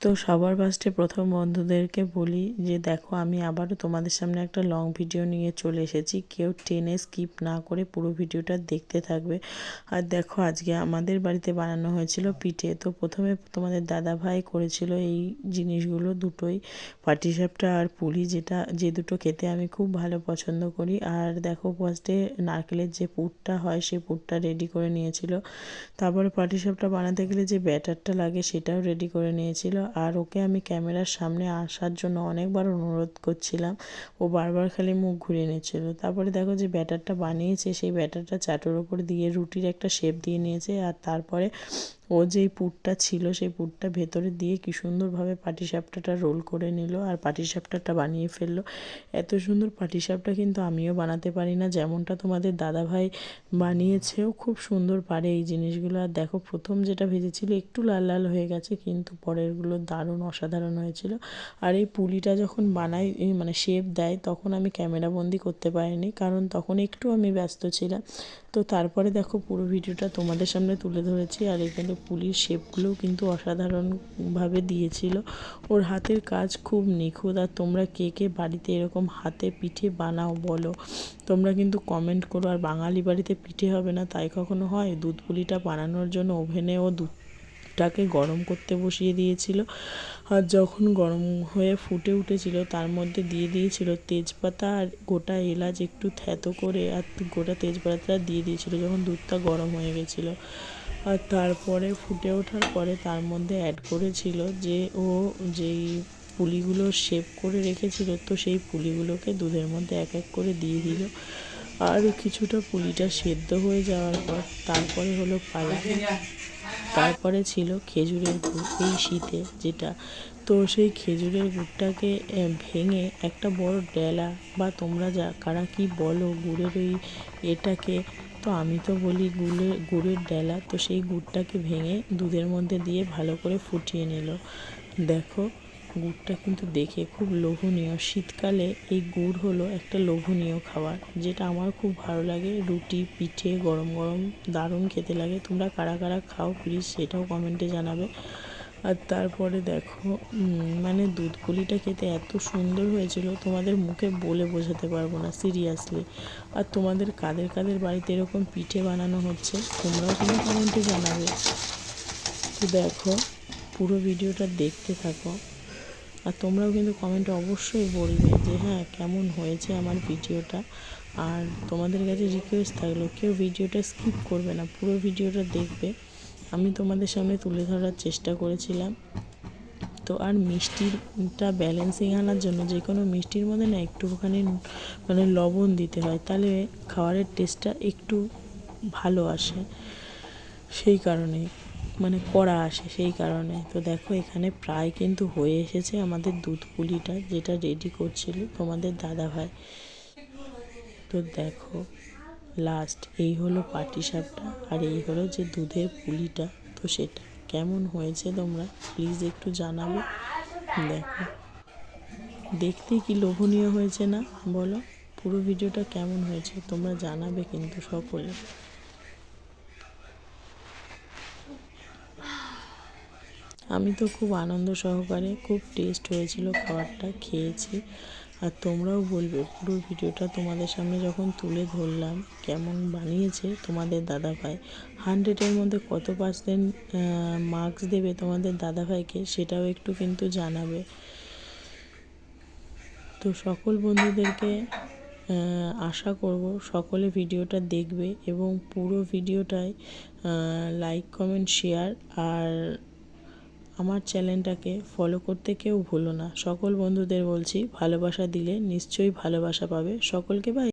তো সবার ফার্স্টে প্রথম বন্ধুদেরকে বলি যে দেখো আমি আবারও তোমাদের সামনে একটা লং ভিডিও নিয়ে চলে এসেছি। কেউ টেনে স্কিপ না করে পুরো ভিডিওটা দেখতে থাকবে। আর দেখো আজকে আমাদের বাড়িতে বানানো হয়েছিল পিঠে। তো প্রথমে তোমাদের দাদা ভাই করেছিল এই জিনিসগুলো দুটোই, পাটিসাপটা আর পুলি, যে দুটো খেতে আমি খুব ভালো পছন্দ করি। আর দেখো ফার্স্টে নারকেলের যে পুরটা হয় সেই পুরটা রেডি করে নিয়েছিল। তারপরে পাটিসাপটা বানাতে গেলে যে ব্যাটারটা লাগে সেটাও রেডি করে নিয়েছিল। আর ওকে আমি ক্যামেরার সামনে আসার জন্য অনেকবার অনুরোধ করছিলাম, ও বারবার খালি মুখ ঘুরিয়ে নিচ্ছিল। তারপরে দেখো যে ব্যাটারটা বানিয়েছে সেই ব্যাটারটা চাটুর ওপর দিয়ে রুটির একটা শেপ দিয়ে নিয়েছে। আর তারপরে ও যেই পুরটা ছিল সেই পুরটা ভেতরে দিয়ে কি সুন্দরভাবে পাটিসাপটাটা রোল করে নিল আর পাটিসাপটাটা বানিয়ে ফেললো। এত সুন্দর পাটিসাপটা কিন্তু আমিও বানাতে পারি না, যেমনটা তোমাদের দাদাভাই বানিয়েছেও খুব সুন্দর পারে এই জিনিসগুলো। আর দেখো প্রথম যেটা ভেজেছিল একটু লাল লাল হয়ে গেছে, কিন্তু পরেরগুলো দারুণ অসাধারণ হয়েছিল। আর এই পুলিটা যখন বানাই মানে শেপ দেয় তখন আমি ক্যামেরাবন্দি করতে পারিনি, কারণ তখন একটু আমি ব্যস্ত ছিলাম। তো তারপরে দেখো পুরো ভিডিওটা তোমাদের সামনে তুলে ধরেছি। আর এখানে পুলির শেপগুলোও কিন্তু অসাধারণভাবে দিয়েছিল। ওর হাতের কাজ খুব নিখুঁত। আর তোমরা কে কে বাড়িতে এরকম হাতে পিঠে বানাও বলো, তোমরা কিন্তু কমেন্ট করো। আর বাঙালি বাড়িতে পিঠে হবে না তাই কখনো হয়? দুধ পুলিটা বানানোর জন্য ওভেনেও দুধটাকে গরম করতে বসিয়ে দিয়েছিল। আর যখন গরম হয়ে ফুটে উঠেছিল তার মধ্যে দিয়ে দিয়েছিল তেজপাতা আর গোটা এলাচ একটু থ্যাতো করে, আর গোটা তেজপাতা দিয়ে দিয়েছিল যখন দুধটা গরম হয়ে গেছিলো। আর তারপরে ফুটে ওঠার পরে তার মধ্যে অ্যাড করেছিল যে ও যেই পুলিগুলো শেপ করে রেখেছিল, তো সেই পুলিগুলোকে দুধের মধ্যে এক এক করে দিয়ে দিল। আর কিছুটা পুলিটা সেদ্ধ হয়ে যাওয়ার পর তারপরে হলো পালা। তারপরে ছিল খেজুরের গুড়, এই শীতে যেটা। তো সেই খেজুরের গুড়টাকে ভেঙে একটা বড় ডেলা, বা তোমরা কারা কি বলো গুড়ের ওই এটাকে, তো আমি তো বলি গুড়ের ডেলা। তো সেই গুড়টাকে ভেঙে দুধের মধ্যে দিয়ে ভালো করে ফুটিয়ে নিল। দেখো গুড়টা কিন্তু দেখে খুব লোভনীয়। শীতকালে এই গুড় হলো একটা লোভনীয় খাবার, যেটা আমার খুব ভালো লাগে। রুটি পিঠে গরম গরম দারুণ খেতে লাগে। তোমরা কারা কারা খাও প্লিজ সেটাও কমেন্টে জানাবে। আর তারপরে দেখো মানে দুধ পুলিটা খেতে এত সুন্দর হয়েছিল তোমাদের মুখে বলে বোঝাতে পারবো না সিরিয়াসলি। আর তোমাদের কাদের কাদের বাড়িতে এরকম পিঠে বানানো হচ্ছে তোমরাও কিন্তু কমেন্টে জানাবে। তো দেখো পুরো ভিডিওটা দেখতে থাকো। আর তোমরাও কিন্তু কমেন্টে অবশ্যই বলবে যে হ্যাঁ কেমন হয়েছে আমার ভিডিওটা। আর তোমাদের কাছে রিকোয়েস্ট থাকলো কেউ ভিডিওটা স্কিপ করবে না, পুরো ভিডিওটা দেখবে। আমি তোমাদের সামনে তুলে ধরার চেষ্টা করেছিলাম। তো আর মিষ্টিটা ব্যালেন্সিং আনার জন্য যে কোনো মিষ্টির মধ্যে না একটুখানি মানে লবণ দিতে হয়, তাহলে খাবারের টেস্টটা একটু ভালো আসে, সেই কারণে মানে কড়া আসে সেই কারণে। তো দেখো এখানে প্রায় কিন্তু হয়ে এসেছে আমাদের দুধ পুলিটা, যেটা রেডি করছিল তোমাদের দাদাভাই। তো দেখো লাস্ট এই হলো পাটিসাপটা, আর এই হলো যে দুধের পুলিটা। তো সেটা কেমন হয়েছে তোমরা প্লিজ একটু জানাবে। দেখো দেখতে কি লোভনীয় হয়েছে না বলো? পুরো ভিডিওটা কেমন হয়েছে তোমরা জানাবে কিন্তু সকলে। আমি তো খুব আনন্দ সহকারে, খুব টেস্ট হয়েছিল খাবারটা, খেয়েছি। আর তোমরাও বলবে পুরো ভিডিওটা তোমাদের সামনে যখন তুলে ধরলাম কেমন বানিয়েছে তোমাদের দাদাভাই। 100-এর মধ্যে কত পার্সেন্ট মার্কস দেবে তোমাদের দাদাভাইকে সেটাও একটু কিন্তু জানাবে। তো সকল বন্ধুদেরকে আশা করব সকলে ভিডিওটা দেখবে এবং পুরো ভিডিওটায় লাইক কমেন্ট শেয়ার আর আমার চ্যানেলটাকে ফলো করতে কেউ ভুলো না। সকল বন্ধুদের বলছি ভালোবাসা দিলে নিশ্চয়ই ভালোবাসা পাবে। সকলকে বাই।